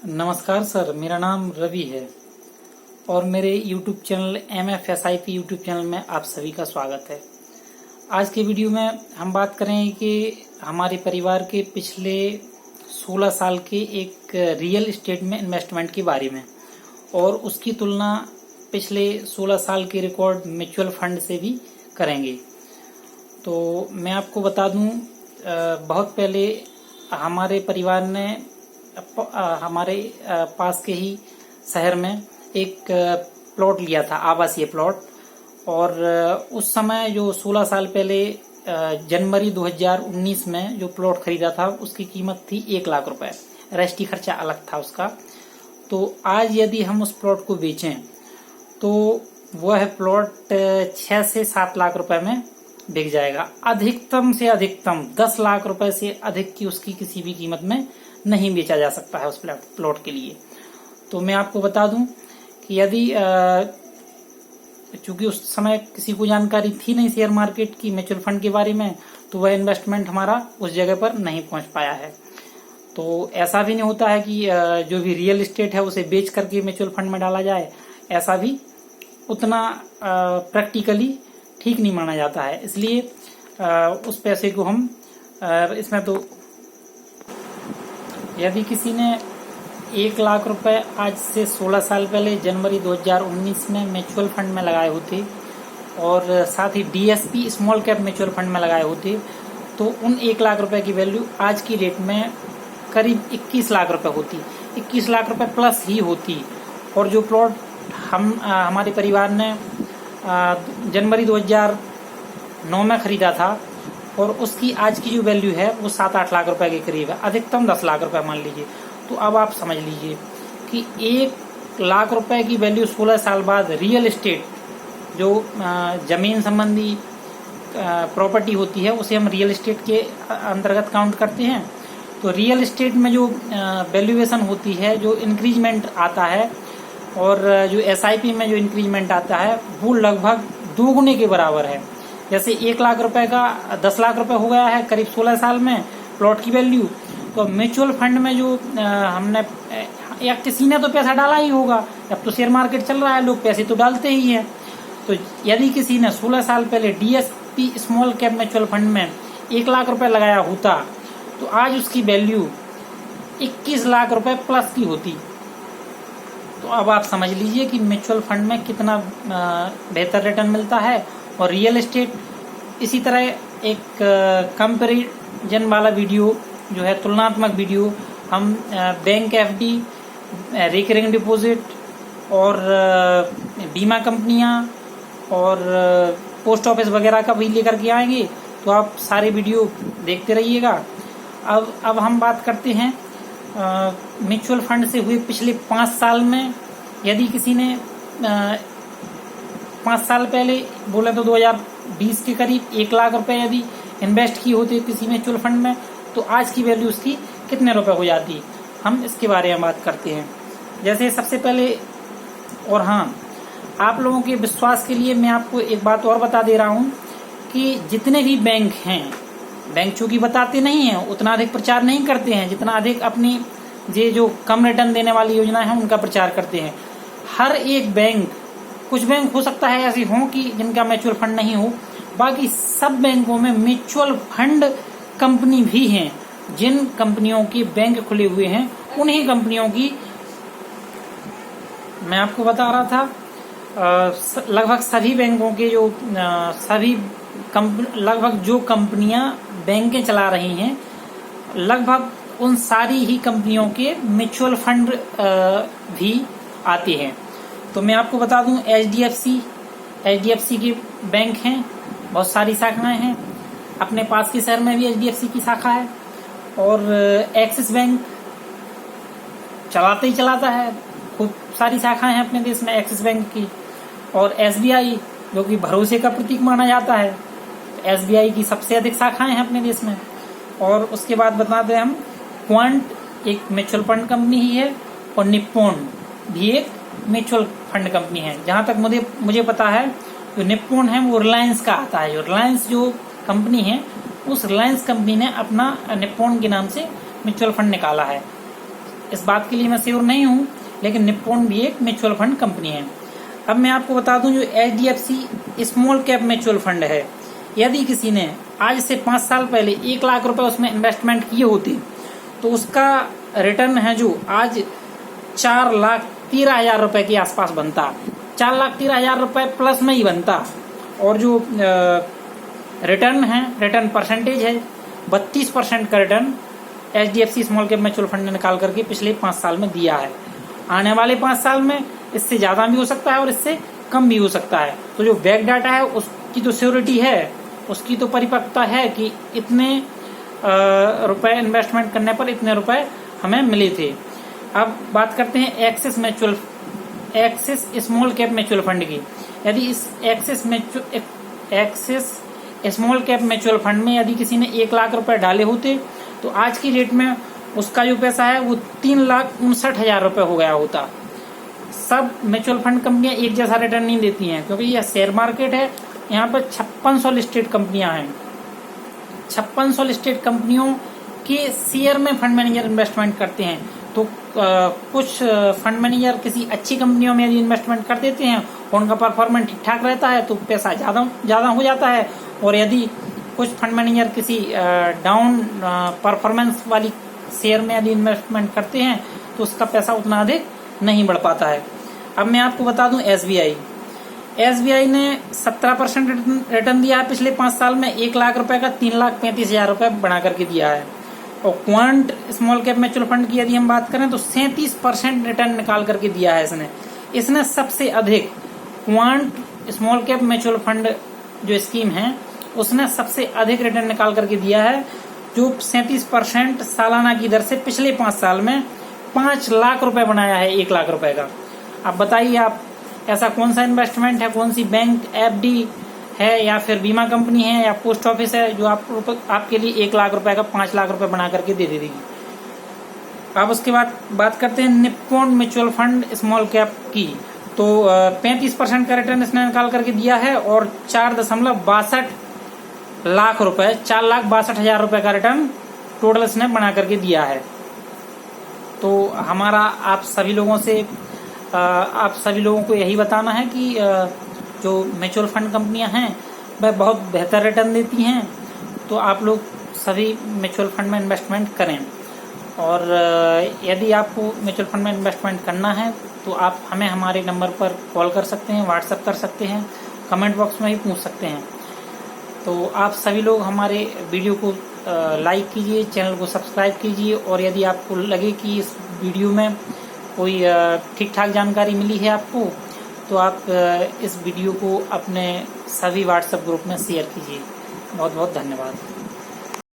नमस्कार सर, मेरा नाम रवि है और मेरे YouTube channel MFSIP YouTube channel में आप सभी का स्वागत है। आज के वीडियो में हम बात करेंगे कि हमारे परिवार के पिछले 16 साल के एक रियल एस्टेट में इन्वेस्टमेंट के बारे में और उसकी तुलना पिछले 16 साल के रिकॉर्ड म्यूचुअल फंड से भी करेंगे। तो मैं आपको बता दूं, बहुत पहले हमारे परिवार ने हमारे पास के ही शहर में एक प्लॉट लिया था, आवासीय प्लॉट। और उस समय जो 16 साल पहले जनवरी 2019 में जो प्लॉट खरीदा था उसकी कीमत थी 1 लाख रुपए। रजिस्ट्री खर्चा अलग था उसका। तो आज यदि हम उस प्लॉट को बेचें तो वह प्लॉट 6 से 7 लाख रुपए में बिक जाएगा। अधिकतम से अधिकतम 10 लाख रुपए से अधिक की उसकी किसी भी कीमत में नहीं बेचा जा सकता है उस प्लॉट के लिए। तो मैं आपको बता दूं कि यदि चूंकि उस समय किसी को जानकारी थी नहीं शेयर मार्केट की, म्यूचुअल फंड के बारे में, तो वह इन्वेस्टमेंट हमारा उस जगह पर नहीं पहुंच पाया है। तो ऐसा भी नहीं होता है कि जो भी रियल एस्टेट है उसे बेच करके म्यूचुअल फंड में डाला जाए, ऐसा भी उतना प्रैक्टिकली ठीक नहीं माना जाता है। इसलिए उस पैसे को हम इसमें तो यदि किसी ने 1 लाख रुपए आज से 16 साल पहले जनवरी 2019 में म्यूचुअल फंड में लगाए होते और साथ ही DSP small cap mutual fund में लगाए होते, तो उन 1 लाख रुपए की वैल्यू आज की डेट में करीब 21 लाख रुपए होती, 21 लाख रुपए प्लस ही होती। और जो प्लॉट हमारे परिवार ने जनवरी 2009 में खरीदा था और उसकी आज की जो वैल्यू है वो 7-8 लाख रुपए के करीब है, अधिकतम 10 लाख रुपए मान लीजिए। तो अब आप समझ लीजिए कि 1 लाख रुपए की वैल्यू 16 साल बाद रियल एस्टेट, जो जमीन संबंधी प्रॉपर्टी होती है, उसे हम रियल एस्टेट के अंतर्गत काउंट करते हैं। तो रियल एस्टेट में जो वैल्यूएशन होती है, जो इंक्रीजमेंट आता है और जो SIP में जो इंक्रीजमेंट आता है, वो लगभग दोगुने के बराबर है। जैसे 1 लाख रुपए का 10 लाख रुपए हो गया है करीब 16 साल में प्लॉट की वैल्यू, तो म्यूचुअल फंड में जो हमने या किसी ने तो पैसा डाला ही होगा, अब तो शेयर मार्केट चल रहा है, लोग पैसे तो डालते ही हैं। तो यदि किसी ने 16 साल पहले DSP small cap mutual fund में 1 लाख रुपए लगाया होता, तो आज उसकी वैल्यू 21 लाख रुपए प्लस की होती। तो अब आप समझ लीजिए कि म्यूचुअल फंड में कितना बेहतर रिटर्न मिलता है। और रियल एस्टेट इसी तरह एक कंपैरिजन वाला वीडियो जो है, तुलनात्मक वीडियो, हम बैंक FD, रिकरिंग डिपॉजिट और बीमा कंपनियां और पोस्ट ऑफिस वगैरह का भी लेकर के आएंगे। तो आप सारे वीडियो देखते रहिएगा। अब हम बात करते हैं म्यूचुअल फंड से हुए पिछले 5 साल में। यदि किसी ने 5 साल पहले बोले तो 2020 के करीब 1 लाख रुपए यदि इन्वेस्ट किए होते किसी म्यूचुअल फंड में, तो आज की वैल्यू उसकी कितने रुपए हो जाती, हम इसके बारे में बात करते हैं। जैसे सबसे पहले, और हाँ, आप लोगों के विश्वास के लिए मैं आपको एक बात और बता दे रहा हूँ कि जितने भी बैंक हैं, बैंक चूंकि बताते नहीं हैं, उतना अधिक प्रचार नहीं करते हैं जितना अधिक अपनी ये जो कम रिटर्न देने वाली योजना है उनका प्रचार करते हैं। हर एक बैंक, कुछ बैंक हो सकता है ऐसी हों कि जिनका म्यूचुअल फंड नहीं हो, बाकी सब बैंकों में म्यूचुअल फंड कंपनी भी हैं। जिन कंपनियों के बैंक खुले हुए हैं उन्हीं कंपनियों की मैं आपको बता रहा था, लगभग सभी बैंकों के जो लगभग जो कंपनियां बैंकें चला रही हैं, लगभग उन सारी ही कंपनियों के म्यूचुअल फंड भी आते हैं। तो मैं आपको बता दूं, HDFC के बैंक हैं, बहुत सारी शाखाएं हैं। अपने पास के शहर में भी HDFC की शाखा है और एक्सिस बैंक चलाता ही चलाता है, खूब सारी शाखाएं हैं अपने देश में एक्सिस बैंक की। और SBI जो कि भरोसे का प्रतीक माना जाता है, SBI की सबसे अधिक शाखाएं हैं अपने देश में। और उसके बाद बता दें हम, क्वांट एक म्यूचुअल फंड कंपनी ही है और निप्पॉन भी एक म्यूचुअल फंड कंपनी है। जहां तक मुझे पता है, जो निप्पॉन है वो रिलायंस का आता है। जो रिलायंस जो कंपनी है, उस रिलायंस कंपनी ने अपना निप्पॉन के नाम से म्यूचुअल फंड निकाला है। इस बात के लिए मैं श्योर नहीं हूँ, लेकिन निप्पॉन भी एक म्यूचुअल फंड कंपनी है। अब मैं आपको बता दूं, जो HDFC small cap mutual fund है, यदि किसी ने आज से 5 साल पहले 1 लाख रुपए उसमें इन्वेस्टमेंट किए होते तो उसका रिटर्न है जो आज 4,13,000 रुपए के आसपास बनता, 4,13,000 रुपए प्लस में ही बनता। और जो रिटर्न है, रिटर्न परसेंटेज है 32% का return HDFC small cap mutual fund ने निकाल करके पिछले 5 साल में दिया है। आने वाले 5 साल में इससे ज्यादा भी हो सकता है और इससे कम भी हो सकता है। तो जो बैक डाटा है उसकी तो श्योरिटी है, उसकी तो परिपक्वता है कि इतने रुपए इन्वेस्टमेंट करने पर इतने रुपए हमें मिले थे। अब बात करते हैं axis small cap mutual fund की। यदि इस axis small cap mutual fund में यदि किसी ने 1 लाख रुपए डाले होते तो आज की डेट में उसका जो पैसा है वो 3,59,000 रुपए हो गया होता। सब म्यूचुअल फंड कंपनियां एक जैसा रिटर्न नहीं देती हैं, क्योंकि यह शेयर मार्केट है। यहाँ पर 5600 लिस्टेड कंपनियां हैं। 5600 लिस्टेड कंपनियों के शेयर में फंड मैनेजर इन्वेस्टमेंट करते हैं। तो कुछ फंड मैनेजर किसी अच्छी कंपनियों में यदि इन्वेस्टमेंट कर देते हैं और उनका परफॉर्मेंस ठीक ठाक रहता है तो पैसा ज्यादा हो जाता है। और यदि कुछ फंड मैनेजर किसी डाउन परफॉर्मेंस वाली शेयर में यदि इन्वेस्टमेंट करते हैं तो उसका पैसा उतना अधिक नहीं बढ़ पाता है। अब मैं आपको बता दूं, SBI ने 17% रिटर्न दिया है पिछले 5 साल में। 1 लाख रुपए का 3,35,000 रुपए बना करके दिया है। और quant small cap mutual fund की यदि हम बात करें तो 37% रिटर्न निकाल करके दिया है इसने सबसे अधिक। Quant small cap mutual fund जो स्कीम है उसने सबसे अधिक रिटर्न निकाल करके दिया है, जो 37% सालाना की दर से पिछले 5 साल में 5 लाख रुपए बनाया है 1 लाख रुपए का। अब बताइए आप, ऐसा कौन सा इन्वेस्टमेंट है, कौन सी बैंक FD है या फिर बीमा कंपनी है या पोस्ट ऑफिस है जो आपके लिए 1 लाख रुपए का 5 लाख रुपए बना करके दे देगी। अब उसके बाद बात करते हैं Nippon mutual fund small cap की। तो 35% का रिटर्न इसने निकाल करके दिया है और 4.62 लाख रुपए, 4,62,000 रुपए का रिटर्न टोटल इसने बना करके दिया है। तो हमारा आप सभी लोगों को यही बताना है कि जो म्यूचुअल फंड कंपनियां हैं वह बहुत बेहतर रिटर्न देती हैं। तो आप लोग सभी म्यूचुअल फंड में इन्वेस्टमेंट करें। और यदि आपको म्यूचुअल फंड में इन्वेस्टमेंट करना है तो आप हमें हमारे नंबर पर कॉल कर सकते हैं, व्हाट्सएप कर सकते हैं, कमेंट बॉक्स में ही पूछ सकते हैं। तो आप सभी लोग हमारे वीडियो को लाइक कीजिए, चैनल को सब्सक्राइब कीजिए। और यदि आपको लगे कि इस वीडियो में कोई ठीक ठाक जानकारी मिली है आपको, तो आप इस वीडियो को अपने सभी व्हाट्सएप ग्रुप में शेयर कीजिए। बहुत बहुत धन्यवाद।